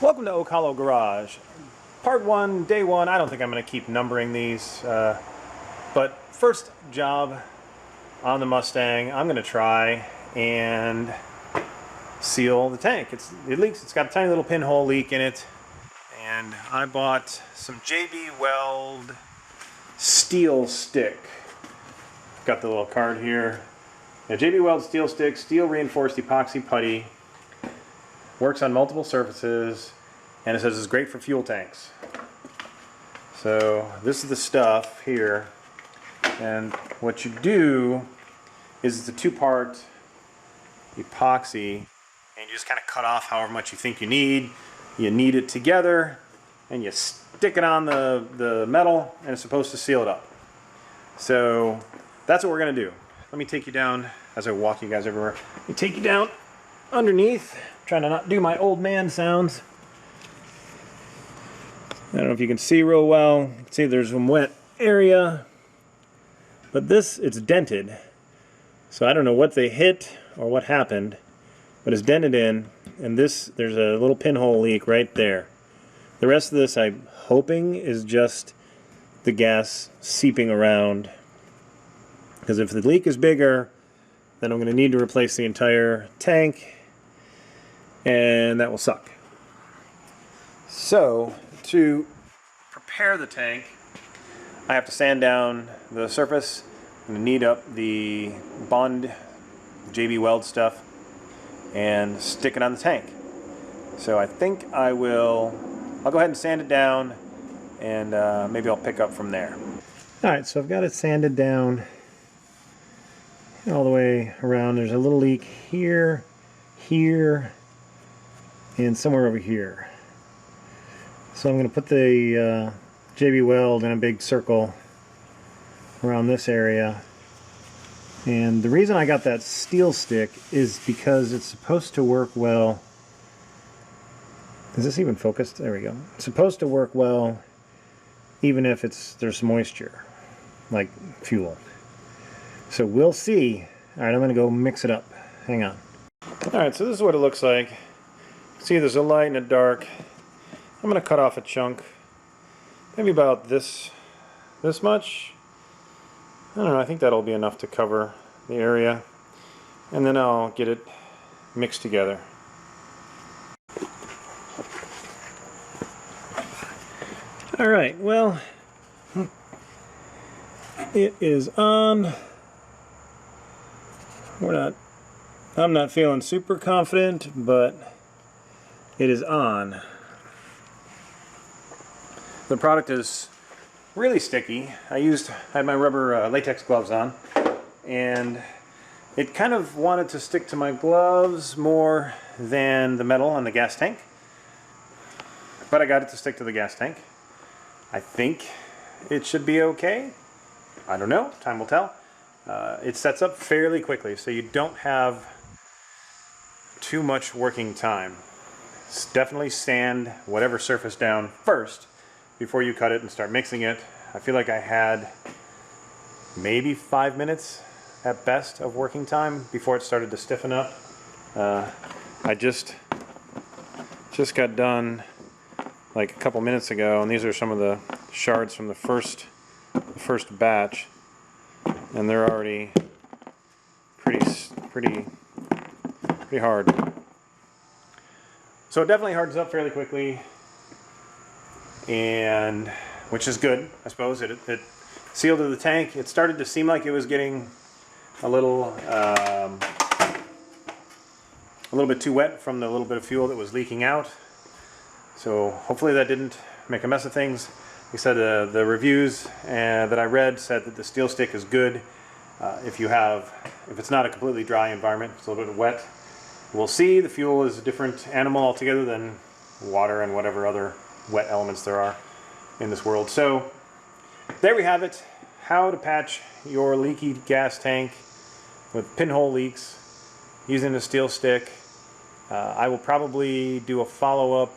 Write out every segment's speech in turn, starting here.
Welcome to Oak Hollow Garage. Part 1, Day 1. I don't think I'm going to keep numbering these. But first job on the Mustang, I'm going to try and seal the tank. It leaks. It's got a tiny little pinhole leak in it. And I bought some J-B Weld SteelStik. Got the little card here. J-B Weld SteelStik, steel reinforced epoxy putty. Works on multiple surfaces, and it says it's great for fuel tanks. So this is the stuff here, and what you do is it's a two-part epoxy, and you just kind of cut off however much you think you need. You knead it together, and you stick it on the metal, and it's supposed to seal it up. So that's what we're going to do. Let me take you down as I walk you guys everywhere. Let me take you down underneath. Trying to not do my old man sounds. I don't know if you can see real well. You can see there's some wet area. But this, it's dented. So I don't know what they hit or what happened. But it's dented in. And this, there's a little pinhole leak right there. The rest of this, I'm hoping, is just the gas seeping around. Because if the leak is bigger, then I'm going to need to replace the entire tank. And that will suck. So, to prepare the tank, I have to sand down the surface. I'm going to knead up the Bond J-B Weld stuff and stick it on the tank. So I think I'll go ahead and sand it down, and maybe I'll pick up from there. Alright, so I've got it sanded down all the way around. There's a little leak here, here, and somewhere over here. So I'm going to put the J-B Weld in a big circle around this area. And the reason I got that SteelStik is because it's supposed to work well. Is this even focused? There we go. It's supposed to work well even if there's moisture, like fuel. So we'll see. Alright, I'm going to go mix it up. Hang on. Alright, so this is what it looks like. See, there's a light and a dark. I'm going to cut off a chunk, maybe about this much. I don't know, I think that'll be enough to cover the area, and then I'll get it mixed together. Alright, well, it is on. I'm not feeling super confident, but it is on. The product is really sticky. I had my rubber latex gloves on, and it kind of wanted to stick to my gloves more than the metal on the gas tank. But I got it to stick to the gas tank. I think it should be okay. I don't know. Time will tell. It sets up fairly quickly, so you don't have too much working time. Definitely sand whatever surface down first before you cut it and start mixing it. I feel like I had maybe 5 minutes at best of working time before it started to stiffen up. I just got done like a couple minutes ago, and these are some of the shards from the first batch, and they're already pretty hard. So it definitely hardens up fairly quickly, and which is good, I suppose. It sealed to the tank. It started to seem like it was getting a little bit too wet from the little bit of fuel that was leaking out. So hopefully that didn't make a mess of things. He said the reviews that I read said that the SteelStik is good if it's not a completely dry environment. It's a little bit wet. We'll see. The fuel is a different animal altogether than water and whatever other wet elements there are in this world. So there we have it. How to patch your leaky gas tank with pinhole leaks using the SteelStik. I will probably do a follow-up.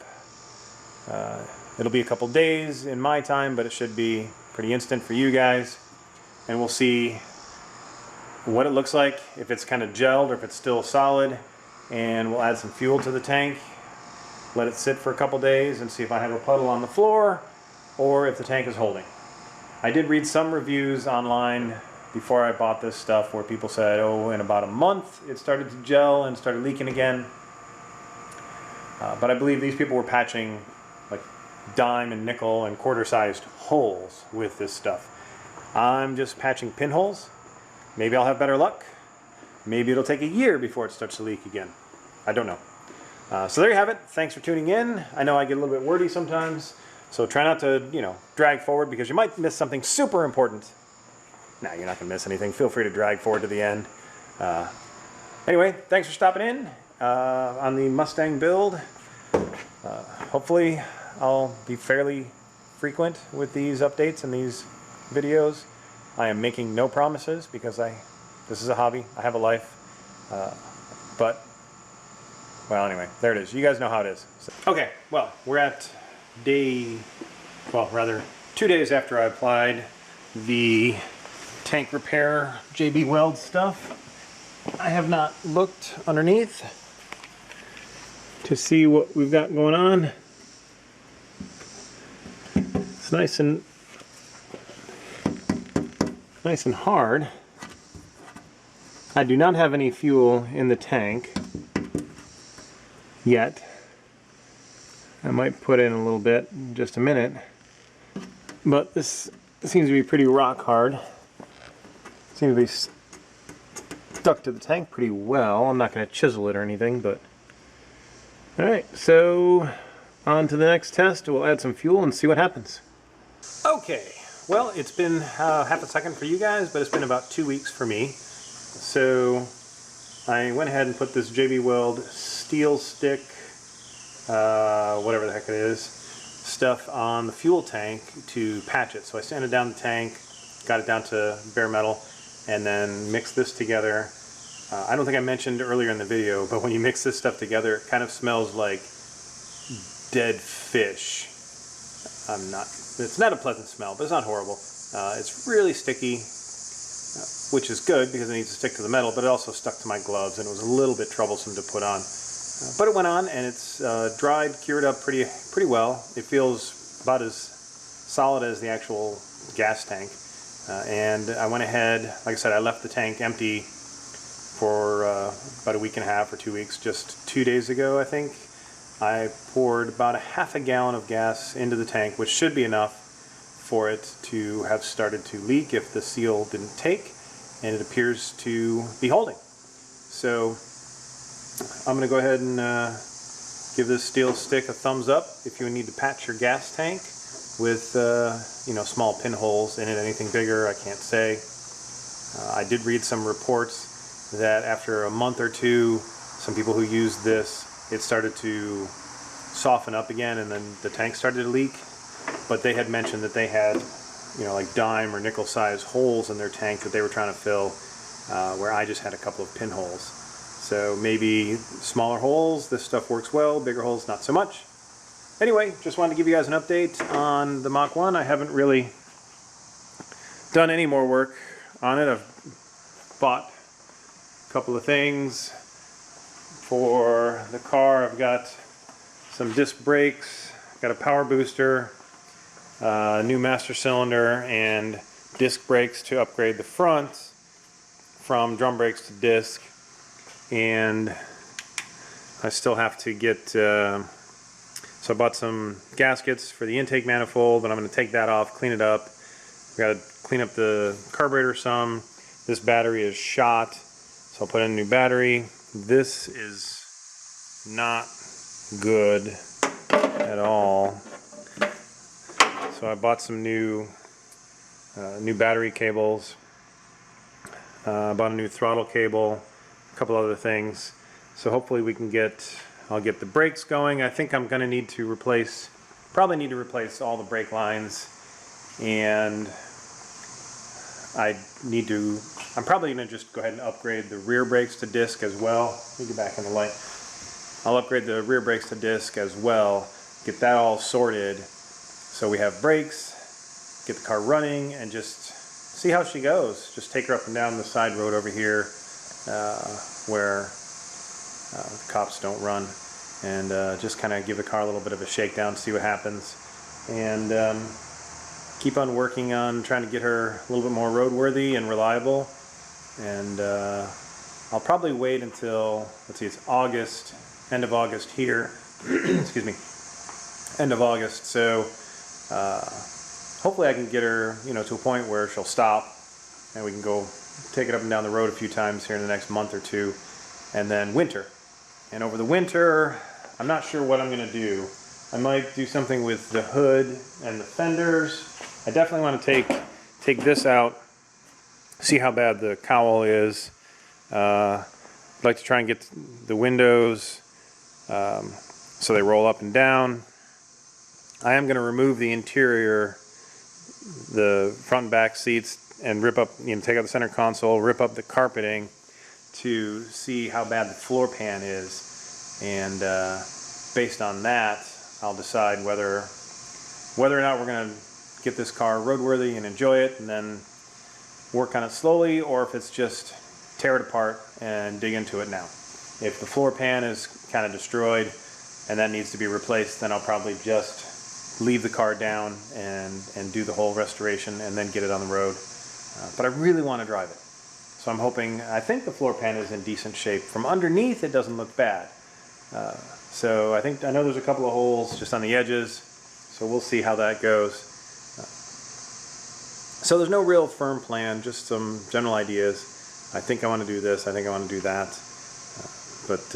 It'll be a couple days in my time, but it should be pretty instant for you guys. And we'll see what it looks like, if it's kind of gelled or if it's still solid. And we'll add some fuel to the tank let it sit for a couple days and see if I have a puddle on the floor or if the tank is holding. I did read some reviews online before I bought this stuff where people said, oh, in about a month it started to gel and started leaking again. But I believe these people were patching like dime and nickel and quarter-sized holes with this stuff. I'm just patching pinholes. Maybe I'll have better luck. Maybe it'll take a year before it starts to leak again. I don't know. So there you have it. Thanks for tuning in. I know I get a little bit wordy sometimes, so try not to, drag forward because you might miss something super important. No, you're not going to miss anything. Feel free to drag forward to the end. Anyway, thanks for stopping in on the Mustang build. Hopefully I'll be fairly frequent with these updates and these videos. I am making no promises because this is a hobby. I have a life. But, well, anyway, there it is. You guys know how it is. So, okay, well, we're at 2 days after I applied the tank repair J-B Weld stuff. I have not looked underneath to see what we've got going on. It's nice and hard. I do not have any fuel in the tank yet. I might put in a little bit in just a minute, but this seems to be pretty rock hard. Seems to be stuck to the tank pretty well. I'm not going to chisel it or anything, but alright, so on to the next test. We'll add some fuel and see what happens. Okay, well, it's been half a second for you guys, but it's been about 2 weeks for me. So I went ahead and put this J-B Weld SteelStik, whatever the heck it is, stuff on the fuel tank to patch it. So I sanded down the tank, got it down to bare metal, and then mixed this together. I don't think I mentioned earlier in the video, but when you mix this stuff together, it kind of smells like dead fish. It's not a pleasant smell, but it's not horrible. It's really sticky, which is good because it needs to stick to the metal, but it also stuck to my gloves and it was a little bit troublesome to put on. But it went on and it's dried, cured up pretty well. It feels about as solid as the actual gas tank. And I went ahead, like I said, I left the tank empty for about a week and a half or 2 weeks. Just 2 days ago, I think, I poured about a half a gallon of gas into the tank, which should be enough for it to have started to leak if the seal didn't take, and it appears to be holding. So I'm going to go ahead and give this SteelStik a thumbs up if you need to patch your gas tank with small pinholes in it. Anything bigger, I can't say. I did read some reports that after a month or two, some people who used this, it started to soften up again and then the tank started to leak. But they had mentioned that they had, like dime or nickel size holes in their tank that they were trying to fill, where I just had a couple of pinholes. So maybe smaller holes, this stuff works well, bigger holes, not so much. Anyway, just wanted to give you guys an update on the Mach 1. I haven't really done any more work on it. I've bought a couple of things for the car. I've got some disc brakes, got a power booster, new master cylinder, and disc brakes to upgrade the front from drum brakes to disc. And I still have to get, so I bought some gaskets for the intake manifold, and I'm going to take that off, clean it up. We got to clean up the carburetor some. This battery is shot, so I'll put in a new battery. This is not good at all. So I bought some new battery cables. Bought a new throttle cable, a couple other things. So hopefully we can I'll get the brakes going. I think I'm going to need to probably need to replace all the brake lines, and I'm probably going to just go ahead and upgrade the rear brakes to disc as well. Let me get back in the light. I'll upgrade the rear brakes to disc as well, get that all sorted so we have brakes, get the car running, and just see how she goes. Just take her up and down the side road over here where the cops don't run. and just kind of give the car a little bit of a shakedown, see what happens, and keep on working on trying to get her a little bit more roadworthy and reliable. And I'll probably wait until, let's see, it's August, end of August here, excuse me, end of August, so hopefully I can get her, you know, to a point where she'll stop and we can go take it up and down the road a few times here in the next month or two. And then winter. And over the winter, I'm not sure what I'm going to do. I might do something with the hood and the fenders. I definitely want to take this out, see how bad the cowl is. I'd like to try and get the windows so they roll up and down. I am going to remove the interior, the front and back seats, and rip up, you know, take out the center console, rip up the carpeting to see how bad the floor pan is, and based on that, I'll decide whether or not we're going to get this car roadworthy and enjoy it, and then work on it slowly, or if it's just tear it apart and dig into it now. If the floor pan is kind of destroyed and that needs to be replaced, then I'll probably just leave the car down and do the whole restoration and then get it on the road. But I really want to drive it. So I'm hoping, I think the floor pan is in decent shape. From underneath it doesn't look bad. So I know there's a couple of holes just on the edges, so we'll see how that goes. So there's no real firm plan, just some general ideas. I think I want to do this, I think I want to do that. But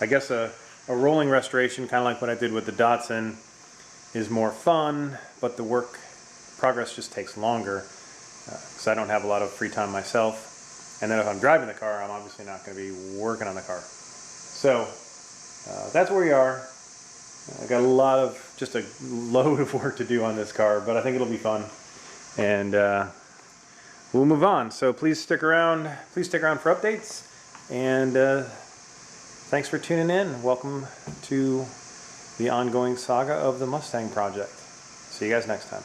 I guess a rolling restoration, kind of like what I did with the Datsun, is more fun, but the progress just takes longer because I don't have a lot of free time myself. And then if I'm driving the car, I'm obviously not going to be working on the car. So that's where we are. I've got just a load of work to do on this car, but I think it'll be fun. And we'll move on. So please stick around. Please stick around for updates. And thanks for tuning in. Welcome to the ongoing saga of the Mustang project. See you guys next time.